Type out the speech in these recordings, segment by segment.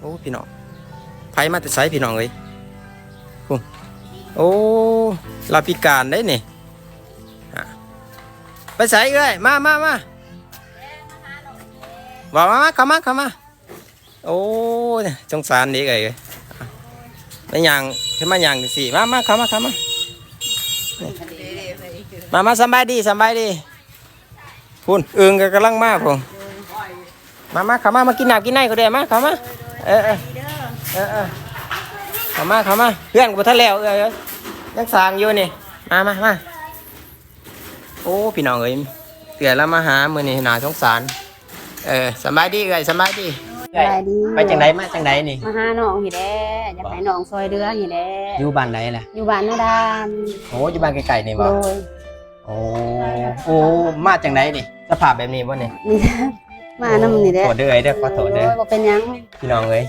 โอ้พี่น้องไผมาแต่ไสพี่น้องเอ้ยโอ้ลาพิการได้นี่ไปไสเอ้ยมาว่ามาเข้ามาโอ้สงสารนี่เอ้ยไม่ยังขึ้นมายังสิมาเข้ามาสบายดีพุ่นอึ่งก็กำลังมาพุ่นมาเข้ามากินน้ำกินไนก็ได้มาเข้ามาเข้ามาเพื่อนกูท่านแล้วยังสางอยู่นี่มาโอ้พี่น้องเอ้ยเตือนแล้วมาหามื้อนี้น่าสงสารสบายดีเอ้ยสบายดีไปจังไดมาจังไดนี่มาหาน้องหิแด้อยากให้น้องซอยเรือหิแด้อยู่บ้านไหนล่ะอยู่บ้านนาดาน โอ้อยู่บ้านไกลๆนี่บ่โอ้มาจังไดนี่สภาพแบบนี้บ่นี่มานำนี่แหละขอเด้อขอโทษเด้อ บ่เป็นหยังพี่น้องเอ้ย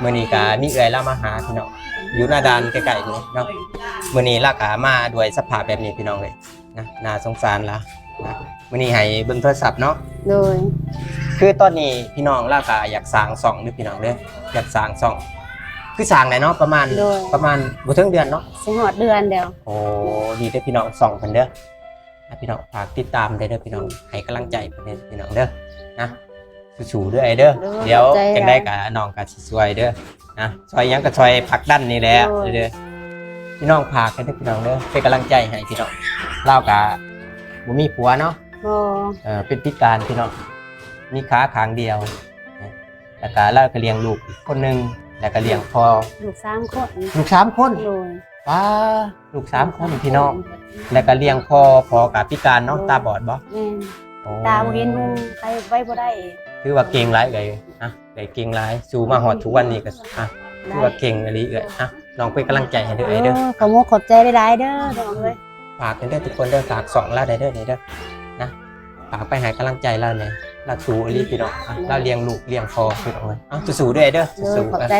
มื้อนี้ก็มีเอื้อยลามาหาพี่น้องอยู่หน้าด่านใกล้ๆนี่เนาะมื้อนี้ลาก็มาด้วยสภาพแบบนี้พี่น้องเอ้ยนะน่าสงสารล่ะนะมื้อนี้ให้เบิ่งโทรศัพท์เนาะโดยคือตอนนี้พี่น้องลาก็อยากสร้างช่องเด้อพี่น้องเด้ออยากสร้างช่องคือสร้างได้เนาะประมาณบ่ถึงเดือนเนาะสิฮอดเดือนเดียวโอ้ดีเด้อพี่น้องช่องเพิ่นเด้อพี่น้องฝากติดตามได้เด้อพี่น้องให้กำลังใจเพิ่นเด้อพี่น้องเด้อนะสู้ๆเด้อไอ้เด้อเดี๋ยวจังได๋ก็น้องก็สิช่วยเด้อนะช่วยหยังก็ช่วยผลักดันนี่แหละเด้อพี่น้องฝากกันเด้อพี่น้องเด้อเป็นกำลังใจให้พี่น้องเราก็บ่มีผัวเนาะเป็นพิการพี่น้องมีขาข้างเดียวแล้วก็เราก็เลี้ยงลูกคนนึงแล้วก็เลี้ยงพ่อลูก3คนลูก3คนว้าลูก3คนพี่น้องแล้วก็เลี้ยงพ่อกับพิการเนาะตาบอดบ่ตาบ่เห็นหุงไปไว้บ่ได้ถือว่าเก่งหลายเลยได้เก่งหลายสู่มาฮอดทุกวันนี้ก็ถือว่าเก่งอีหลีเอ้ยน้องเป็นกำลังใจให้เด้อเด้อขอบใจหลายๆเด้อน้องเอ้ยฝากกันเด้อทุกคนเด้อฝาก2ลาได้เด้อนี่เด้อนะฝากไปให้กำลังใจเราเนี่ยเราสู่อีหลีพี่น้องเราเลี้ยงลูกเลี้ยงพ่อพี่น้องเอ้ยสู้ๆด้วยเด้อสู้ๆขอบใจ